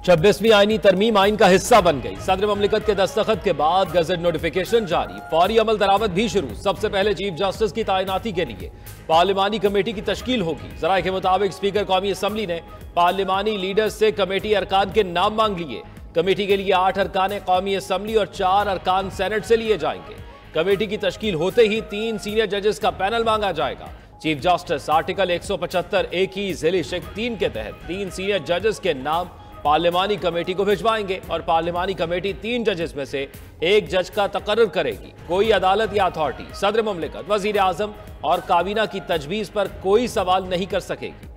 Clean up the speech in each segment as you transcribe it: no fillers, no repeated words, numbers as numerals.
26वीं आईनी तरमीम आइन का हिस्सा बन गई। सदर ममलिकत के दस्तखत के बाद गजट नोटिफिकेशन जारी, फौरी अमल दरामद भी शुरू। सबसे पहले चीफ जस्टिस की तैनाती के लिए पार्लिमानी कमेटी की तश्कील होगी। जराये के मुताबिक स्पीकर कौमी असम्बली ने पार्लिमानी लीडर्स से कमेटी अरकान के नाम मांग लिए। कमेटी के लिए 8 अरकान कौमी असम्बली और 4 अरकान सेनेट से लिए जाएंगे। कमेटी की तश्कील होते ही 3 सीनियर जजेस का पैनल मांगा जाएगा। चीफ जस्टिस आर्टिकल 175 की ज़िली शिक 3 के तहत 3 सीनियर जजेस के नाम पार्लिमानी कमेटी को भिजवाएंगे और पार्लिमानी कमेटी 3 जजेस में से 1 जज का तकर्रुर करेगी। कोई अदालत या अथॉरिटी सदर ममलिकत, वजीर आजम और काबीना की तजवीज़ पर कोई सवाल नहीं कर सकेगी।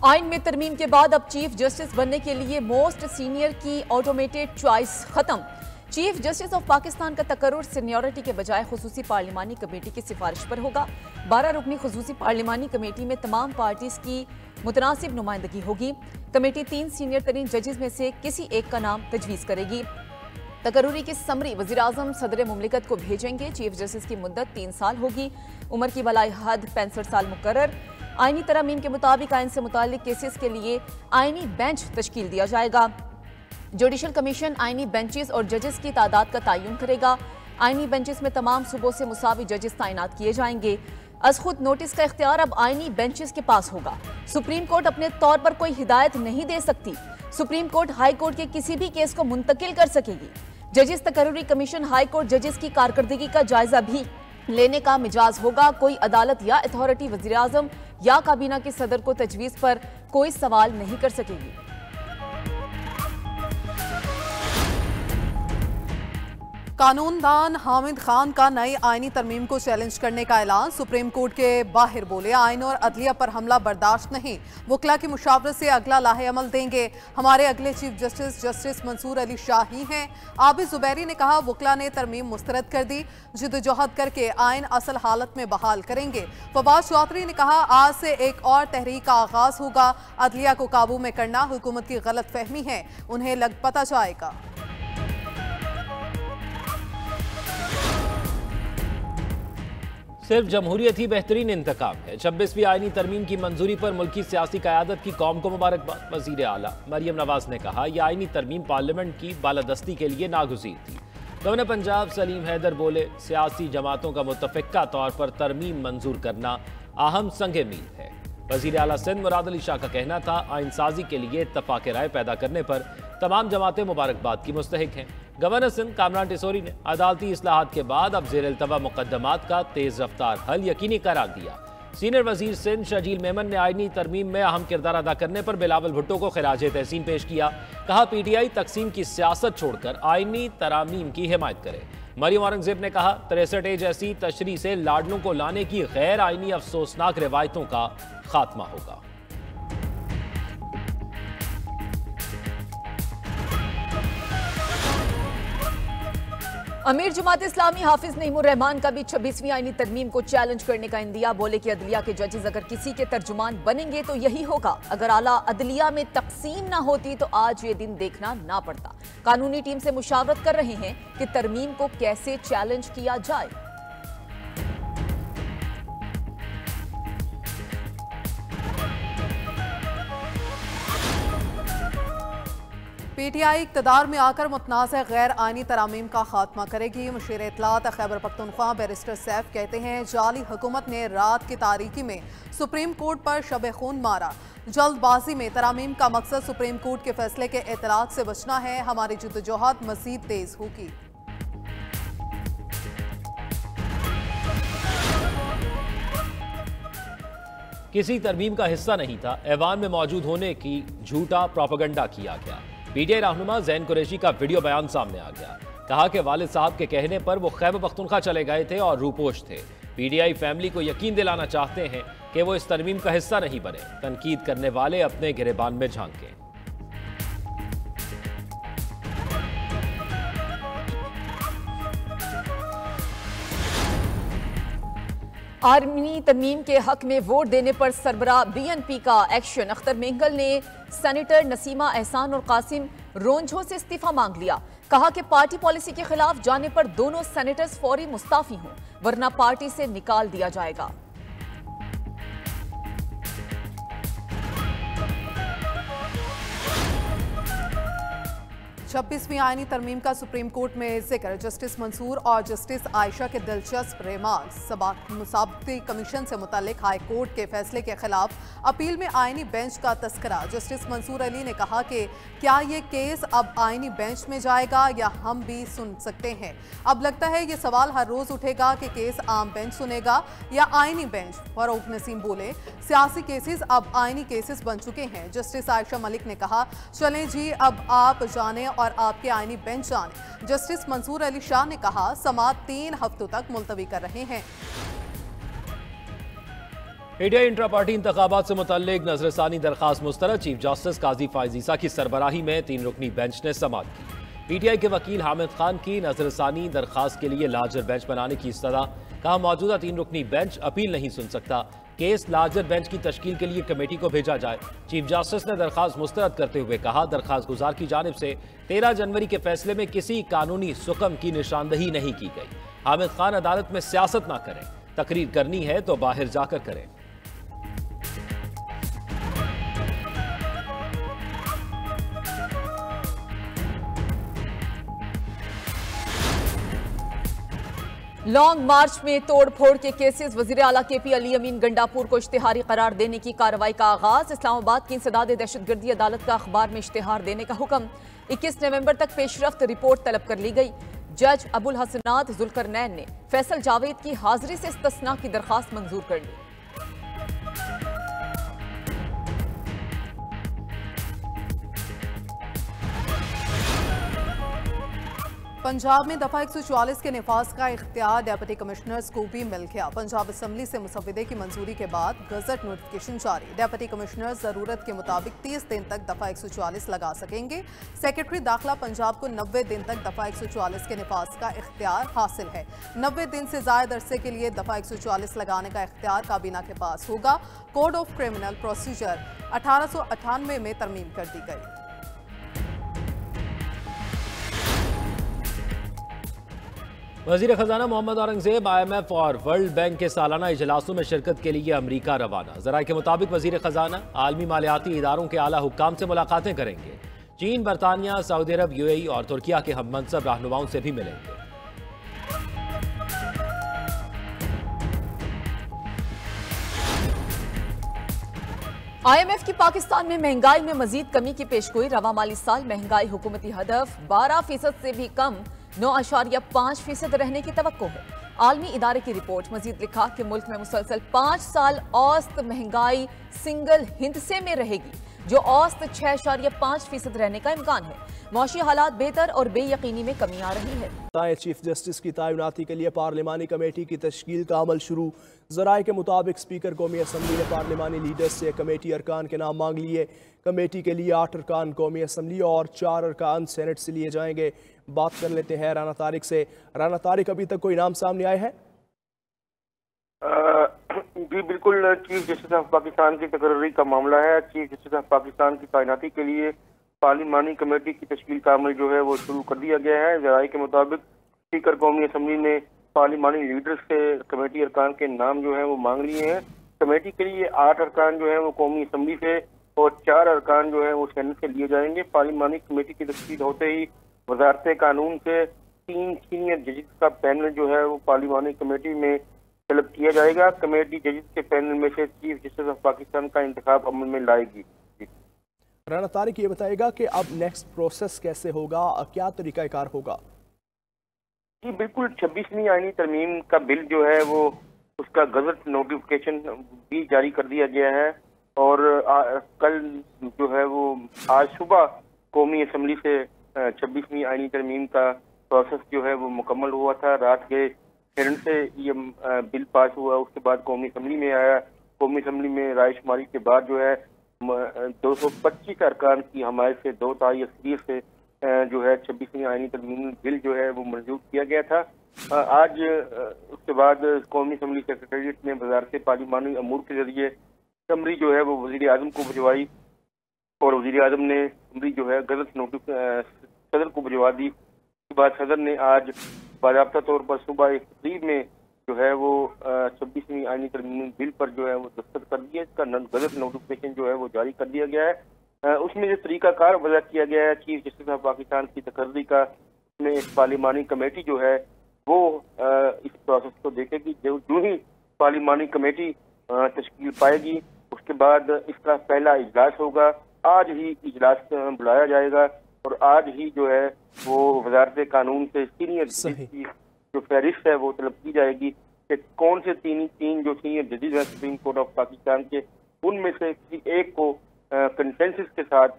आइन में तरमीम के बाद अब चीफ जस्टिस बनने के लिए मोस्ट सीनियर की ऑटोमेटेड चॉइस खत्म। चीफ जस्टिस ऑफ पाकिस्तान का तकर्रुर सीनियरिटी के बजाय खुसूसी पार्लिमानी कमेटी की सिफारिश पर होगा। 12 रुकनी खुसूसी पार्लिमानी कमेटी में तमाम पार्टीज की मुतनासिब नुमाइंदगी होगी। कमेटी 3 सीनियर तरीन जजेस में से किसी एक का नाम तजवीज़ करेगी। तकर्रुरी की समरी वज़ीर आज़म सदर मुमलिकत को भेजेंगे। चीफ जस्टिस की मुद्दत 3 साल होगी। उम्र की बलाई हद 65 साल मुकर्रर। आईनी तरमीम के मुताबिक आइन से मुतालिक केसेस के लिए आईनी बेंच तश्कील दिया जाएगा। जुडिशल कमीशन आईनी बेंचेस और जजेस की तादाद का तयन करेगा। आईनी बेंचेस में तमाम सूबों से मुसावी जजेस तैनात किए जाएंगे। अज खुद नोटिस का इख्तियार अब आईनी बेंचेस के पास होगा। सुप्रीम कोर्ट अपने तौर पर कोई हिदायत नहीं दे सकती। सुप्रीम कोर्ट हाई कोर्ट के किसी भी केस को मुंतकिल कर सकेगी। जजेस तकर्रुरी कमीशन हाई कोर्ट जजेस की कारकर्दगी का जायजा भी लेने का मिजाज होगा। कोई अदालत या अथॉरिटी वज़ीर आज़म या काबीना के सदर को तजवीज़ पर कोई सवाल नहीं कर सकेगी। कानूनदान हामिद खान का नई आईनी तरमीम को चैलेंज करने का ऐलान। सुप्रीम कोर्ट के बाहर बोले, आइन और अदलिया पर हमला बर्दाश्त नहीं। वकला की मुशावरत से अगला लाहे अमल देंगे। हमारे अगले chief justice justice Mansoor Ali Shah ही हैं। आबिद जुबैरी ने कहा, वकला ने तरमीम मुस्तरद कर दी, जिद्दोजहद करके आइन असल हालत में बहाल करेंगे। फवाद चौधरी ने कहा, आज से एक और तहरीक का आगाज होगा। अदलिया को काबू में करना हुकूमत की गलत फहमी है, उन्हें लग पता जाएगा। सिर्फ जमहूरियत ही बेहतरीन इंतकाम है। 26वीं आईनी तरमीम की मंजूरी पर मुल्की सियासी क़यादत की कौम को मुबारकबाद। वज़ीर आला मरियम नवाज ने कहा, यह आईनी तरमीम पार्लियामेंट की बालादस्ती के लिए नागुज़ीर थी। गवर्नर पंजाब सलीम हैदर बोले, सियासी जमातों का मुतफ़िक़ा तौर पर तरमीम मंजूर करना अहम संग मील है। वज़ीर आला सिंध मुराद अली शाह का कहना था, आइन साजी के लिए इत्तफ़ाक़ राय पैदा करने पर तमाम जमातें मुबारकबाद की मुस्तहिक हैं। गवर्नर सिंध कामरान टिसोरी ने अदालती इस्लाहात के बाद अब ज़ेर इल्तवा मुक़द्दमात का तेज़ रफ्तार हल यकीनी करार दिया। सीनियर वज़ीर सिंध शजील मेमन ने आईनी तरमीम में अहम किरदार अदा करने पर बिलावल भुट्टो को खिराज तहसीन पेश किया। कहा, PTI तकसीम की सियासत छोड़कर आईनी तरामीम की हिमायत करे। मरियम औरंगजेब ने कहा, 63A जैसी तशरीह से लाडलों को लाने की गैर आईनी अफसोसनाक रिवायतों का खात्मा होगा। अमीर जमात इस्लामी हाफिज नईमुर रहमान का भी 26वीं आईनी तरमीम को चैलेंज करने का इंदिया। बोले कि अदलिया के जजेस अगर किसी के तर्जुमान बनेंगे तो यही होगा। अगर आला अदलिया में तकसीम ना होती तो आज ये दिन देखना ना पड़ता। कानूनी टीम से मुशावरत कर रहे हैं कि तरमीम को कैसे चैलेंज किया जाए। PTI इक़्तिदार में आकर मुतनाज़ गैर आइनी तरामीम का खात्मा करेगी। मुशीर इत्तलात खैबर पख्तूनख्वा बैरिस्टर सैफ कहते हैं, जाली हुकूमत ने रात की तारीकी में सुप्रीम कोर्ट पर शब खून मारा। जल्दबाजी में तरामीम का मकसद सुप्रीम कोर्ट के फैसले के इतलाक से बचना है। हमारी जद्दोजहद मज़ीद तेज होगी। किसी तरमीम का हिस्सा नहीं था, ऐवान में मौजूद होने की झूठा प्रोपेगेंडा किया गया। PTI रहनुमा ज़ैन कुरैशी का वीडियो बयान सामने आ गया। कहा कि वालिद साहब के कहने पर वो खैबर पख्तूनख्वा चले गए थे और रूपोश थे। PTI फैमिली को यकीन दिलाना चाहते हैं कि वो इस तरमीम का हिस्सा नहीं बने। तनकीद करने वाले अपने गिरेबान में झांकें। आर्मी तरमीम के हक में वोट देने पर सरबराह BNP का एक्शन। अख्तर मेंगल ने सेनेटर नसीमा एहसान और कासिम रोंझो से इस्तीफा मांग लिया। कहा कि पार्टी पॉलिसी के खिलाफ जाने पर दोनों सेनेटर्स फौरी मुस्ताफी हों, वरना पार्टी से निकाल दिया जाएगा। 26वीं आईनी तरमीम का सुप्रीम कोर्ट में जिक्र। जस्टिस मंसूर और जस्टिस आयशा के दिलचस्प रिमार्क्स। मुसाबती कमीशन से मुतालिक हाई कोर्ट के फैसले के खिलाफ अपील में आईनी बेंच का तस्करा। जस्टिस मंसूर अली ने कहा कि क्या ये केस अब आईनी बेंच में जाएगा या हम भी सुन सकते हैं। अब लगता है ये सवाल हर रोज उठेगा कि केस आम बेंच सुनेगा या आईनी बेंच। फरूक नसीम बोले, सियासी केसेस अब आईनी केसेस बन चुके हैं। जस्टिस आयशा मलिक ने कहा, चलें जी अब आप जाने और आपके आईनी बेंच जाने। जस्टिस मंसूर अली शाह ने कहा, समाअत 3 हफ्तों तक मुलतवी कर रहे हैं। पीटीआई इंट्रा पार्टी इंतखाबात से मुतल्लिक नजरसानी दरखास्त मुस्तरद। चीफ जस्टिस काजी फायजीसा की सरबराही में 3 रुकनी बेंच ने समाअत की। पीटीआई के वकील हामिद खान की नजरसानी दरखास्त के लिए लार्जर बेंच बनाने की इस्तदा। कहा, मौजूदा 3 रुकनी बेंच अपील नहीं सुन सकता, केस लार्जर बेंच की तश्कील के लिए कमेटी को भेजा जाए। चीफ जस्टिस ने दरखास्त मुस्तरद करते हुए कहा, दरखास्त गुजार की जानिब से 13 जनवरी के फैसले में किसी कानूनी सुकम की निशानदही नहीं की गई। हामिद खान अदालत में सियासत ना करें, तकरीर करनी है तो बाहर जाकर करें। लॉन्ग मार्च में तोड़फोड़ के केसेस। वजीर आला केपी अली अमीन गंडापुर को इश्तिहारी करार देने की कार्रवाई का आगाज। इस्लामाबाद की इंसदाद दहशतगर्दी अदालत का अखबार में इश्तिहार देने का हुक्म। 21 नवंबर तक पेशरफ्त रिपोर्ट तलब कर ली गई। जज अबुल हसनात जुल्करनैन ने फैसल जावेद की हाजिरी से इस्तिस्ना की दरखास्त मंजूर कर ली। पंजाब में दफा 144 के निफाज का इख्तियार डेप्यूटी कमिश्नर्स को भी मिल गया। पंजाब असम्बली से मुसविदे की मंजूरी के बाद गजट नोटिफिकेशन जारी। डेप्यूटी कमिश्नर जरूरत के मुताबिक 30 दिन तक दफा 144 लगा सकेंगे। सेक्रेटरी दाखिला पंजाब को 90 दिन तक दफा 144 के निफाज का इख्तियार हासिल है। 90 दिन से ज्यादा अरसे के लिए दफा 144 लगाने का इख्तियार काबीना के पास होगा। कोड ऑफ क्रिमिनल प्रोसीजर 1898 में तरमीम कर दी गई। वजीर खजाना मोहम्मद औरंगजेब IMF और वर्ल्ड बैंक के सालाना इजलासों में शिरकत के लिए अमरीका रवाना। जराये के मुताबिक वजीर खजाना आलमी मालियाती इदारों के आला हुक्काम से मुलाकातें करेंगे। चीन, बरतानिया, सऊदी अरब, UAE और तुर्किया के हम मनसब रहनुमाओं से भी मिलेंगे। IMF की पाकिस्तान में महंगाई में मजीद कमी की पेशगोई। रवा माली साल महंगाई हुकूमती हदफ 12% से भी कम 9.5% रहने की तवक्को है। आलमी इदारे की रिपोर्ट मजीद लिखा कि मुल्क में मुसलसल 5 साल औसत महंगाई सिंगल हिंदसे में रहेगी, जो औसत 6.5% रहने का इम्कान है। मौशी हालात बेहतर और बेयकीनी में कमी आ रही है। चीफ जस्टिस की तैनाती के लिए पार्लिमानी कमेटी की तश्कील का अमल शुरू। जराये के मुताबिक स्पीकर कौमी असम्बली ने पार्लिमानी लीडर्स से कमेटी अरकान के नाम मांग लिए। कमेटी के लिए 8 अरकान कौमी असम्बली और 4 अरकान सेनेट से लिए जाएंगे। बात कर लेते हैं राना तारिक से। राना तारिक, अभी तक कोई नाम सामने आए हैं? जी बिल्कुल, चीफ जस्टिस ऑफ पाकिस्तान की तकर्री का मामला है। चीफ जस्टिस ऑफ पाकिस्तान की तैनाती के लिए पार्लिमानी कमेटी की तश्कील का अमल जो है वो शुरू कर दिया गया है। जराये के मुताबिक स्पीकर कौमी असम्बली ने पार्लिमानी लीडर्स से कमेटी अरकान के नाम जो है वो मांग लिए हैं। कमेटी के लिए 8 अरकान जो है वो कौमी असम्बली से और 4 अरकान जो है वो सेनेट से लिए जाएंगे। पार्लिमानी कमेटी की तश्कील होते ही वजारत कानून से 3 सीनियर जजेस का पैनल जो है वो पार्लिमानी कमेटी में तलब किया जाएगा। कमेटी जजेस के पैनल में से चीफ जस्टिस ऑफ पाकिस्तान का इंतखाब अमल में लाएगी। राना तारिक, ये बताएगा कि अब नेक्स्ट प्रोसेस कैसे होगा, क्या तरीकाकार होगा? जी बिल्कुल, 26वीं आईनी तरमीम का बिल जो है वो उसका गजट नोटिफिकेशन भी जारी कर दिया गया है और कल जो है वो आज सुबह कौमी असम्बली से 26वीं आईनी तरमीम का प्रोसेस जो है वो मुकम्मल हुआ था। रात के सेनेट से ये बिल पास हुआ, उसके बाद कौमी असम्बली में आया। कौमी असम्बली में रायशुमारी के बाद जो है 225 अरकान की हमायत से 2 ताई अक्सरियत से जो है 26वीं आईनी तरमीम बिल जो है वो मंजूर किया गया था। आज उसके बाद कौमी असम्बली सेक्रेटेरिएट ने वजारत पार्लिमानी अमूर के जरिए समरी जो है वो वजीर आजम को भिजवाई और वज़ीर आज़म ने असम्बली जो है गजट नोटिस सदर को भिजवा दी। उसके बाद सदर ने आज बाज़ाब्ता तौर पर सुबह एक तकरीब में जो है वो 26वीं आईनी तरमीम बिल पर जो है वो दस्तखत कर दिया। इसका गजट नोटिफिकेशन जो है वो जारी कर दिया गया है। उसमें जो तरीकाकार वज़ा किया गया है चीफ जस्टिस ऑफ पाकिस्तान की तकर्री का, उसमें एक पार्लिमानी कमेटी जो है वो इस प्रोसेस को देखेगी। जो ही पार्लिमानी कमेटी तश्कील पाएगी उसके बाद इसका पहला इजलास होगा। आज ही इजलास बुलाया जाएगा और आज ही जो है वो वजारत कानून से सीनियर जजेस की जो फहरिस्त है वो तलब की जाएगी कि कौन से तीन जो सीनियर जजेस हैं सुप्रीम कोर्ट ऑफ पाकिस्तान के, उनमें से किसी एक को कंसेंसस के साथ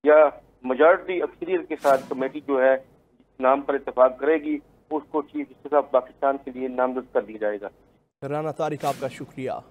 या मेजॉरिटी अक्सरियत के साथ कमेटी जो है नाम पर इत्तेफाक करेगी उसको चीफ जस्टिस ऑफ पाकिस्तान के लिए नामजद कर दिया जाएगा। राना तारिक, आपका शुक्रिया।